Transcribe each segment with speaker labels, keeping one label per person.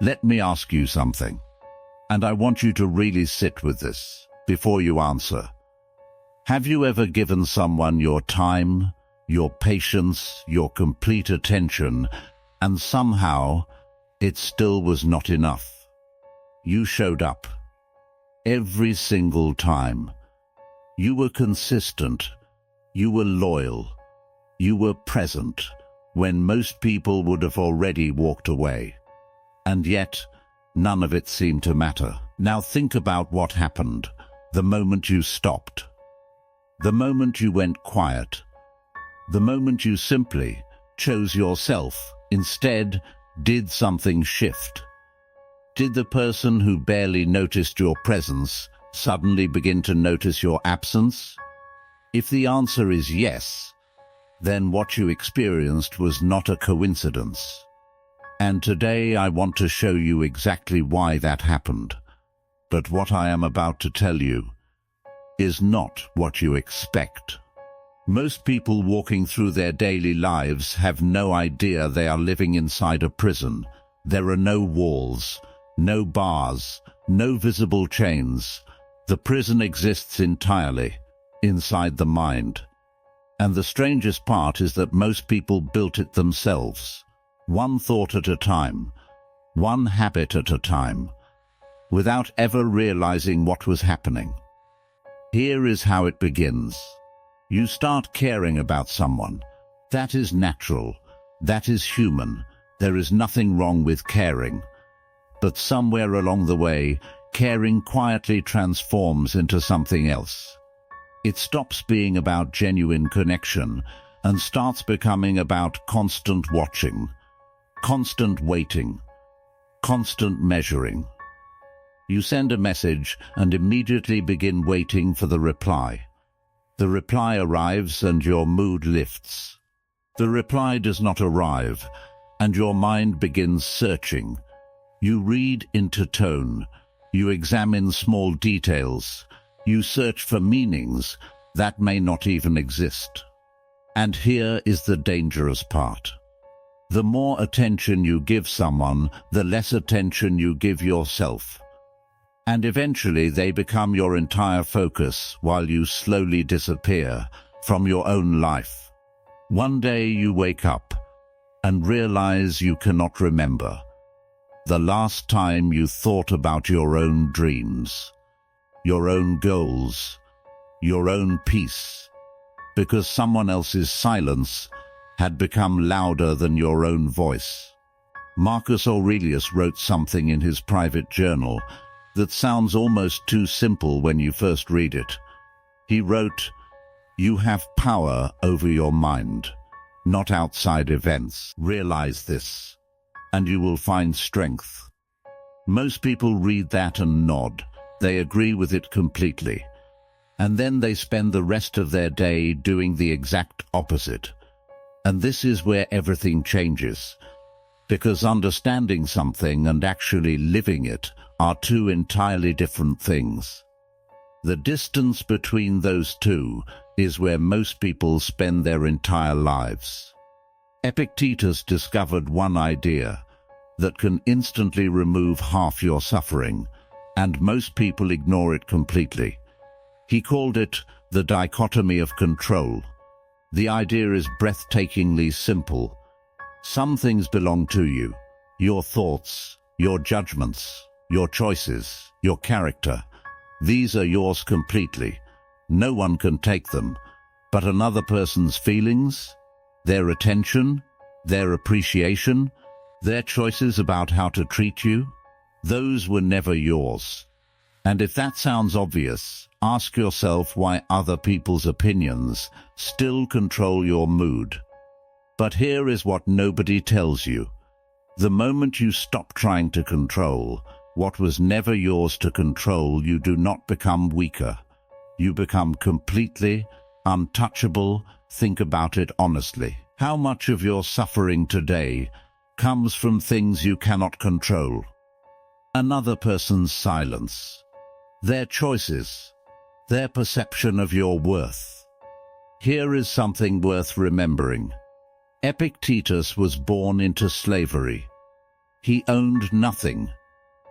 Speaker 1: Let me ask you something, and I want you to really sit with this before you answer. Have you ever given someone your time, your patience, your complete attention, and somehow it still was not enough? You showed up every single time. You were consistent, you were loyal, you were present when most people would have already walked away. And yet, none of it seemed to matter. Now think about what happened the moment you stopped, the moment you went quiet, the moment you simply chose yourself, instead did something shift. Did the person who barely noticed your presence suddenly begin to notice your absence? If the answer is yes, then what you experienced was not a coincidence. And today I want to show you exactly why that happened. But what I am about to tell you is not what you expect. Most people walking through their daily lives have no idea they are living inside a prison. There are no walls, no bars, no visible chains. The prison exists entirely inside the mind. And the strangest part is that most people built it themselves, one thought at a time, one habit at a time, without ever realizing what was happening. Here is how it begins. You start caring about someone. That is natural. That is human. There is nothing wrong with caring. But somewhere along the way, caring quietly transforms into something else. It stops being about genuine connection and starts becoming about constant watching, constant waiting, constant measuring. You send a message and immediately begin waiting for the reply. The reply arrives and your mood lifts. The reply does not arrive, and your mind begins searching. You read into tone. You examine small details. You search for meanings that may not even exist. And here is the dangerous part. The more attention you give someone, the less attention you give yourself. And eventually they become your entire focus while you slowly disappear from your own life. One day you wake up and realize you cannot remember the last time you thought about your own dreams, your own goals, your own peace, because someone else's silence had become louder than your own voice. Marcus Aurelius wrote something in his private journal that sounds almost too simple when you first read it. He wrote, "You have power over your mind, not outside events. Realize this, and you will find strength." Most people read that and nod. They agree with it completely. And then they spend the rest of their day doing the exact opposite. And this is where everything changes, because understanding something and actually living it are two entirely different things. The distance between those two is where most people spend their entire lives. Epictetus discovered one idea that can instantly remove half your suffering, and most people ignore it completely. He called it the dichotomy of control. The idea is breathtakingly simple. Some things belong to you: your thoughts, your judgments, your choices, your character. These are yours completely. No one can take them. But another person's feelings, their attention, their appreciation, their choices about how to treat you, those were never yours. And if that sounds obvious, ask yourself why other people's opinions still control your mood. But here is what nobody tells you. The moment you stop trying to control what was never yours to control, you do not become weaker. You become completely untouchable. Think about it honestly. How much of your suffering today comes from things you cannot control? Another person's silence, their choices, their perception of your worth. Here is something worth remembering. Epictetus was born into slavery. He owned nothing.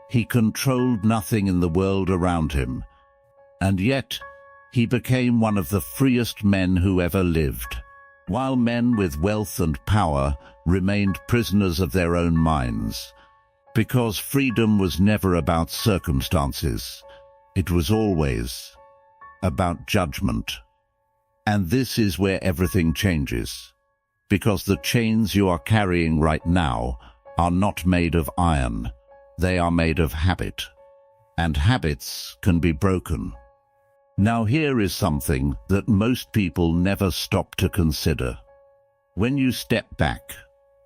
Speaker 1: He controlled nothing in the world around him. And yet, he became one of the freest men who ever lived, while men with wealth and power remained prisoners of their own minds. Because freedom was never about circumstances. It was always about judgment. And this is where everything changes. Because the chains you are carrying right now are not made of iron. They are made of habit. And habits can be broken. Now here is something that most people never stop to consider. When you step back,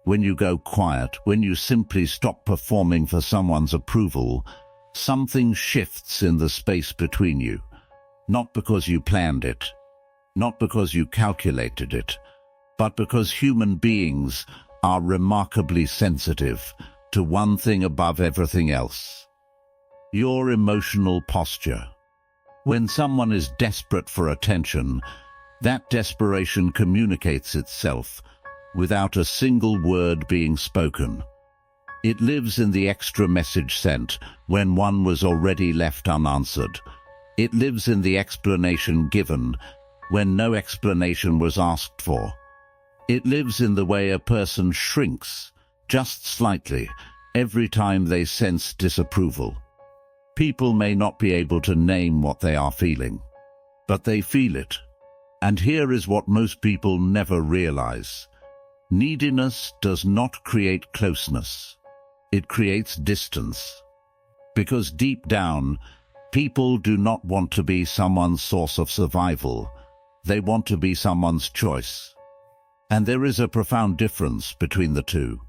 Speaker 1: when you go quiet, when you simply stop performing for someone's approval, something shifts in the space between you. Not because you planned it, not because you calculated it, but because human beings are remarkably sensitive to one thing above everything else: your emotional posture. When someone is desperate for attention, that desperation communicates itself without a single word being spoken. It lives in the extra message sent when one was already left unanswered. It lives in the explanation given when no explanation was asked for. It lives in the way a person shrinks, just slightly, every time they sense disapproval. People may not be able to name what they are feeling, but they feel it. And here is what most people never realize. Neediness does not create closeness. It creates distance. Because deep down, people do not want to be someone's source of survival. They want to be someone's choice. And there is a profound difference between the two.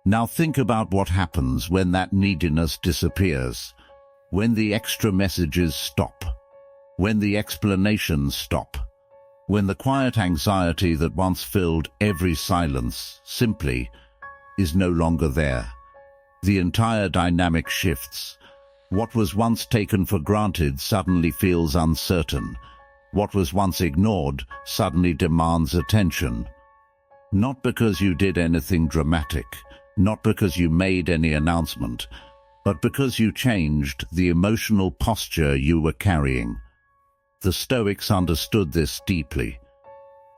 Speaker 1: Now think about what happens when that neediness disappears, when the extra messages stop, when the explanations stop, when the quiet anxiety that once filled every silence simply is no longer there. The entire dynamic shifts. What was once taken for granted suddenly feels uncertain. What was once ignored suddenly demands attention. Not because you did anything dramatic, not because you made any announcement, but because you changed the emotional posture you were carrying. The Stoics understood this deeply.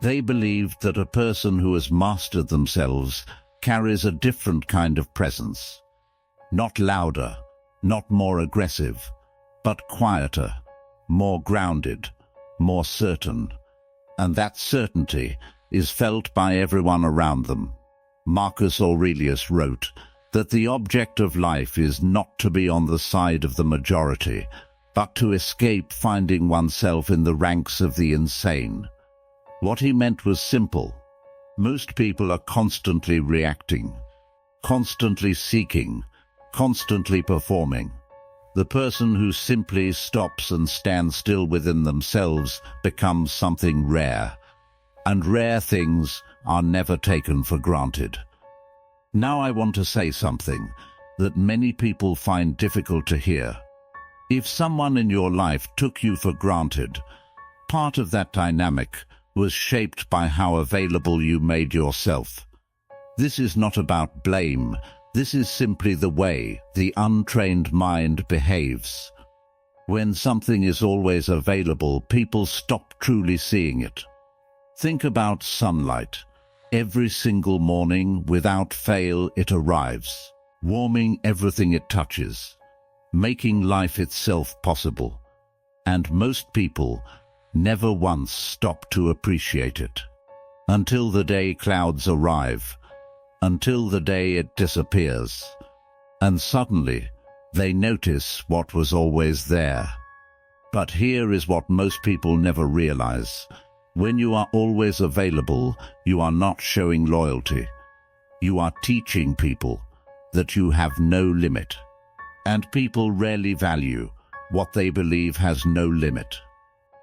Speaker 1: They believed that a person who has mastered themselves carries a different kind of presence. Not louder, not more aggressive, but quieter, more grounded, more certain. And that certainty is felt by everyone around them. Marcus Aurelius wrote that the object of life is not to be on the side of the majority, but to escape finding oneself in the ranks of the insane. What he meant was simple. Most people are constantly reacting, constantly seeking, constantly performing. The person who simply stops and stands still within themselves becomes something rare, and rare things are never taken for granted. Now I want to say something that many people find difficult to hear. If someone in your life took you for granted, part of that dynamic was shaped by how available you made yourself. This is not about blame. This is simply the way the untrained mind behaves. When something is always available, people stop truly seeing it. Think about sunlight. Every single morning, without fail, it arrives, warming everything it touches, making life itself possible. And most people never once stop to appreciate it. Until the day clouds arrive, until the day it disappears, and suddenly they notice what was always there. But here is what most people never realize. When you are always available, you are not showing loyalty. You are teaching people that you have no limit. And people rarely value what they believe has no limit.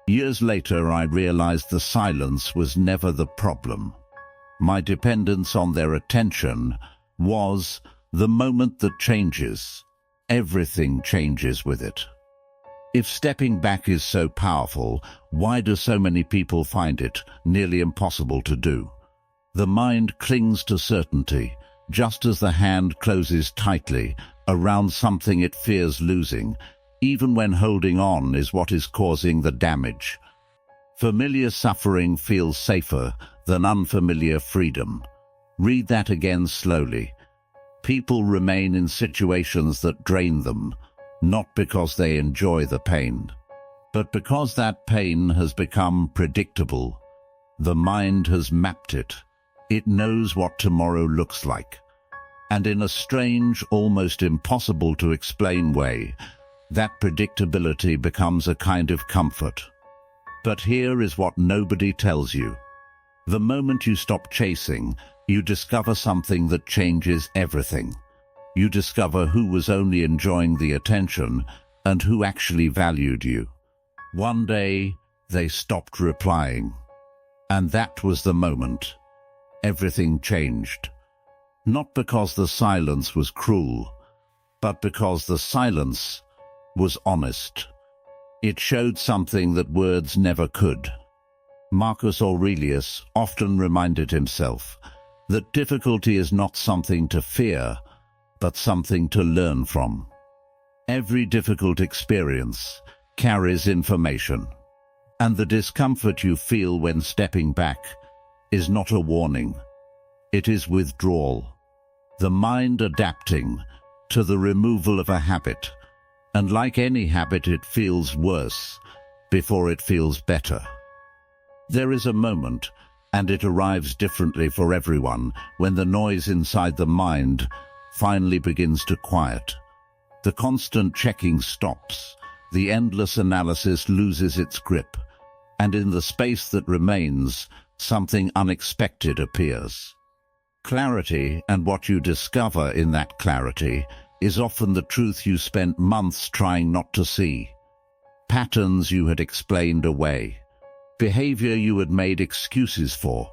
Speaker 1: Years later, I realized the silence was never the problem. My dependence on their attention was the moment that changes. Everything changes with it. If stepping back is so powerful, why do so many people find it nearly impossible to do? The mind clings to certainty, just as the hand closes tightly around something it fears losing, even when holding on is what is causing the damage. Familiar suffering feels safer than unfamiliar freedom. Read that again slowly. People remain in situations that drain them, not because they enjoy the pain, but because that pain has become predictable. The mind has mapped it. It knows what tomorrow looks like. And in a strange, almost impossible to explain way, that predictability becomes a kind of comfort. But here is what nobody tells you. The moment you stop chasing, you discover something that changes everything. You discover who was only enjoying the attention and who actually valued you. One day, they stopped replying. And that was the moment. Everything changed. Not because the silence was cruel, but because the silence was honest. It showed something that words never could. Marcus Aurelius often reminded himself that difficulty is not something to fear, but something to learn from. Every difficult experience carries information, and the discomfort you feel when stepping back is not a warning. It is withdrawal, the mind adapting to the removal of a habit, and like any habit, it feels worse before it feels better. There is a moment, and it arrives differently for everyone, when the noise inside the mind finally begins to quiet. The constant checking stops, the endless analysis loses its grip, and in the space that remains, something unexpected appears. Clarity, and what you discover in that clarity, is often the truth you spent months trying not to see. Patterns you had explained away. Behavior you had made excuses for.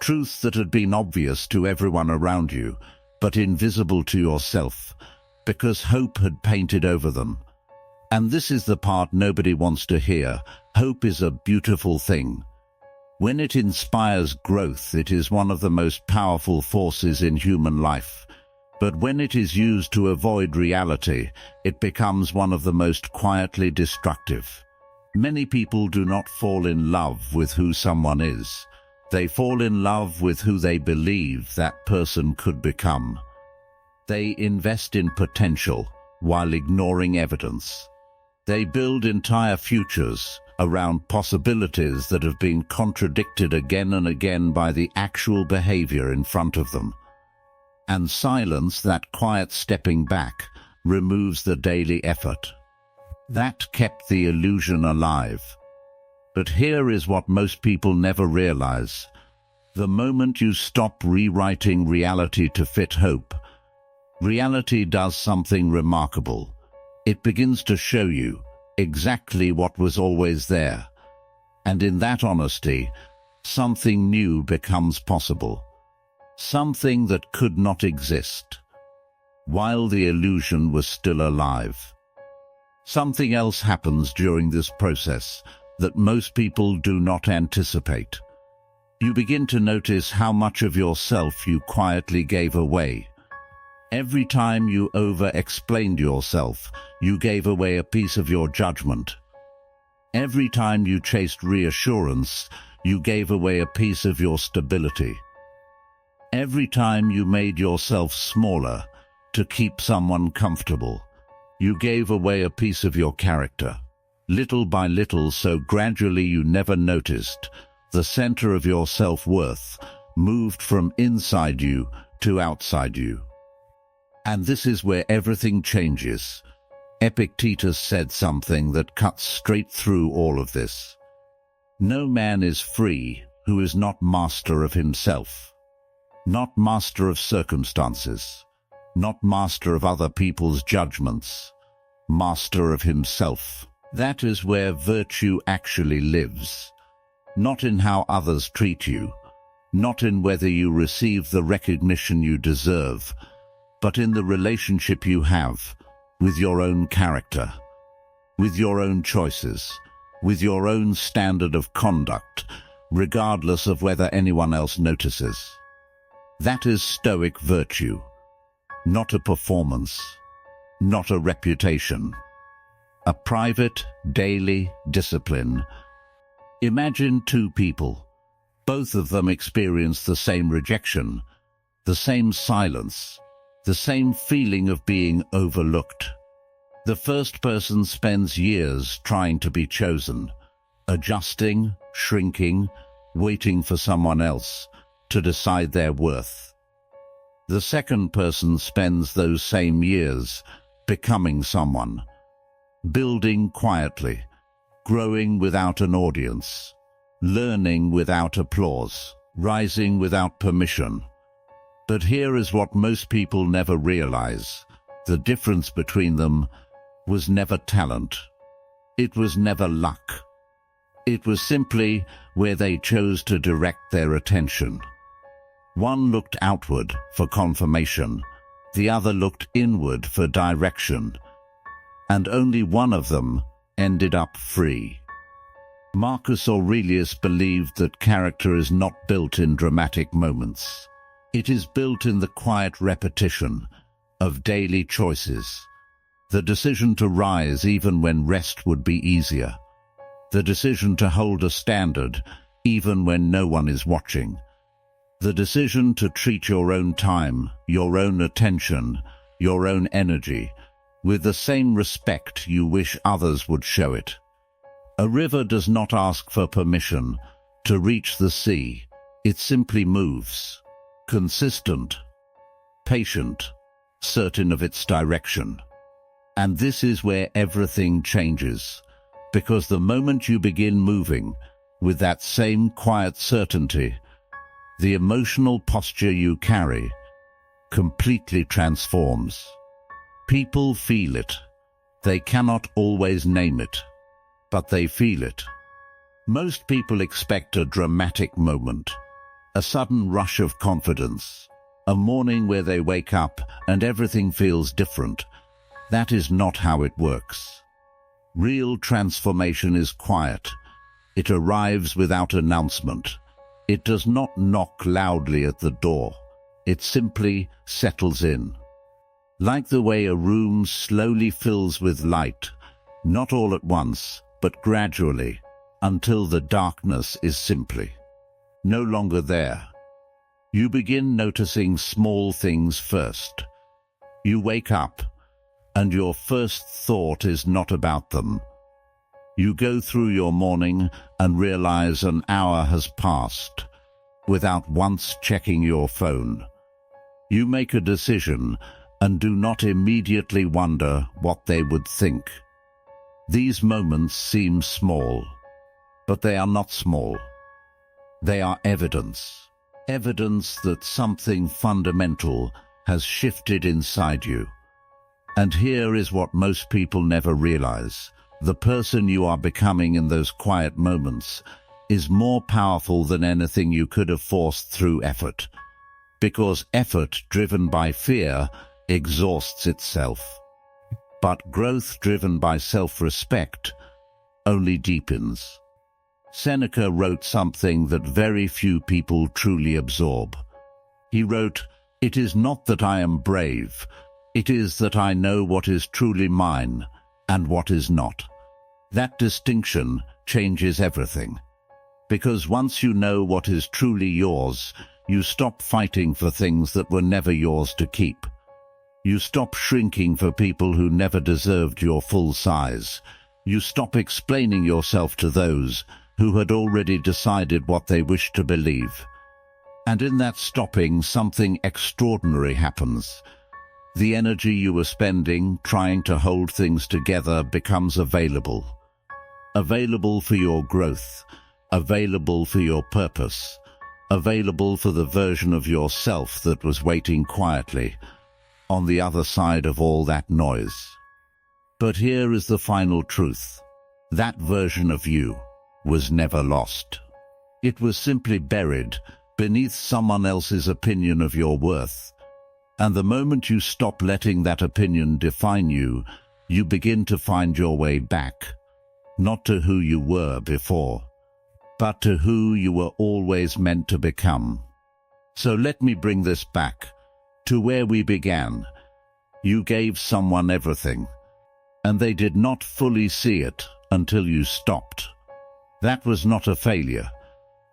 Speaker 1: Truths that had been obvious to everyone around you, but invisible to yourself, because hope had painted over them. And this is the part nobody wants to hear. Hope is a beautiful thing. When it inspires growth, it is one of the most powerful forces in human life. But when it is used to avoid reality, it becomes one of the most quietly destructive. Many people do not fall in love with who someone is. They fall in love with who they believe that person could become. They invest in potential while ignoring evidence. They build entire futures around possibilities that have been contradicted again and again by the actual behavior in front of them. And silence, that quiet stepping back, removes the daily effort. That kept the illusion alive. But here is what most people never realize. The moment you stop rewriting reality to fit hope, reality does something remarkable. It begins to show you exactly what was always there. And in that honesty, something new becomes possible. Something that could not exist, while the illusion was still alive. Something else happens during this process that most people do not anticipate. You begin to notice how much of yourself you quietly gave away. Every time you over-explained yourself, you gave away a piece of your judgment. Every time you chased reassurance, you gave away a piece of your stability. Every time you made yourself smaller to keep someone comfortable, you gave away a piece of your character. Little by little, so gradually you never noticed, the center of your self-worth moved from inside you to outside you. And this is where everything changes. Epictetus said something that cuts straight through all of this. No man is free who is not master of himself, not master of circumstances, not master of other people's judgments, master of himself. That is where virtue actually lives. Not in how others treat you, not in whether you receive the recognition you deserve, but in the relationship you have with your own character, with your own choices, with your own standard of conduct, regardless of whether anyone else notices. That is Stoic virtue, not a performance, not a reputation, a private, daily discipline. Imagine two people. Both of them experience the same rejection, the same silence, the same feeling of being overlooked. The first person spends years trying to be chosen, adjusting, shrinking, waiting for someone else to decide their worth. The second person spends those same years becoming someone, building quietly, growing without an audience, learning without applause, rising without permission. But here is what most people never realize. The difference between them was never talent. It was never luck. It was simply where they chose to direct their attention. One looked outward for confirmation, the other looked inward for direction, and only one of them ended up free. Marcus Aurelius believed that character is not built in dramatic moments. It is built in the quiet repetition of daily choices. The decision to rise even when rest would be easier. The decision to hold a standard even when no one is watching. The decision to treat your own time, your own attention, your own energy with the same respect you wish others would show it. A river does not ask for permission to reach the sea. It simply moves. Consistent, patient, certain of its direction. And this is where everything changes, because the moment you begin moving with that same quiet certainty, the emotional posture you carry completely transforms. People feel it. They cannot always name it, but they feel it. Most people expect a dramatic moment, a sudden rush of confidence, a morning where they wake up and everything feels different. That is not how it works. Real transformation is quiet. It arrives without announcement. It does not knock loudly at the door. It simply settles in. Like the way a room slowly fills with light, not all at once, but gradually, until the darkness is simply no longer there. You begin noticing small things first. You wake up, and your first thought is not about them. You go through your morning and realize an hour has passed, without once checking your phone. You make a decision and do not immediately wonder what they would think. These moments seem small, but they are not small. They are evidence. Evidence that something fundamental has shifted inside you. And here is what most people never realize. The person you are becoming in those quiet moments is more powerful than anything you could have forced through effort. Because effort driven by fear exhausts itself. But growth driven by self-respect only deepens. Seneca wrote something that very few people truly absorb. He wrote, "It is not that I am brave, it is that I know what is truly mine and what is not." That distinction changes everything. Because once you know what is truly yours, you stop fighting for things that were never yours to keep. You stop shrinking for people who never deserved your full size. You stop explaining yourself to those who had already decided what they wished to believe. And in that stopping, something extraordinary happens. The energy you were spending trying to hold things together becomes available. Available for your growth, available for your purpose, available for the version of yourself that was waiting quietly on the other side of all that noise. But here is the final truth. That version of you was never lost. It was simply buried beneath someone else's opinion of your worth. And the moment you stop letting that opinion define you, you begin to find your way back, not to who you were before, but to who you were always meant to become. So let me bring this back to where we began. You gave someone everything, and they did not fully see it until you stopped. That was not a failure.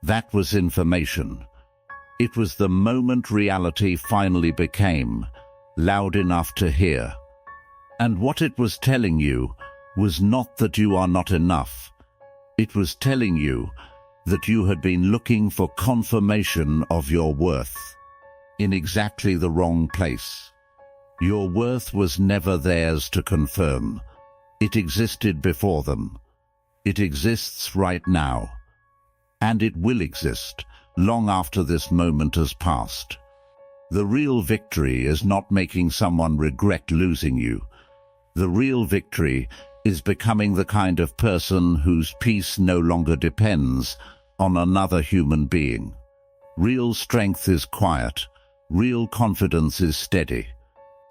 Speaker 1: That was information. It was the moment reality finally became loud enough to hear. And what it was telling you was not that you are not enough. It was telling you that you had been looking for confirmation of your worth in exactly the wrong place. Your worth was never theirs to confirm. It existed before them. It exists right now. And it will exist long after this moment has passed. The real victory is not making someone regret losing you. The real victory is becoming the kind of person whose peace no longer depends on another human being. Real strength is quiet, real confidence is steady,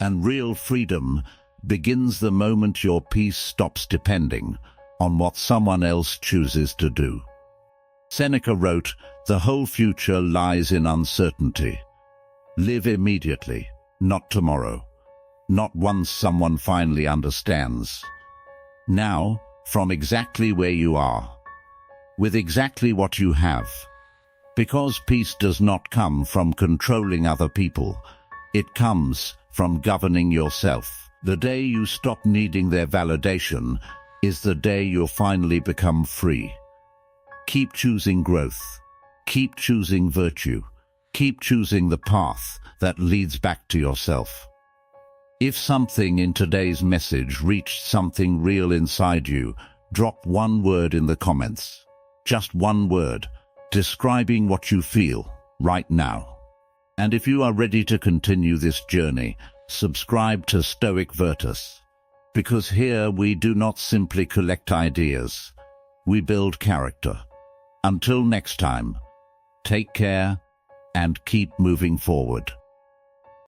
Speaker 1: and real freedom begins the moment your peace stops depending on what someone else chooses to do. Seneca wrote, "The whole future lies in uncertainty. Live immediately, not tomorrow, not once someone finally understands. Now, from exactly where you are, with exactly what you have. Because peace does not come from controlling other people. It comes from governing yourself. The day you stop needing their validation is the day you'll finally become free. Keep choosing growth. Keep choosing virtue. Keep choosing the path that leads back to yourself." If something in today's message reached something real inside you, drop one word in the comments. Just one word, describing what you feel right now. And if you are ready to continue this journey, subscribe to Stoic Virtus. Because here we do not simply collect ideas, we build character. Until next time, take care and keep moving forward.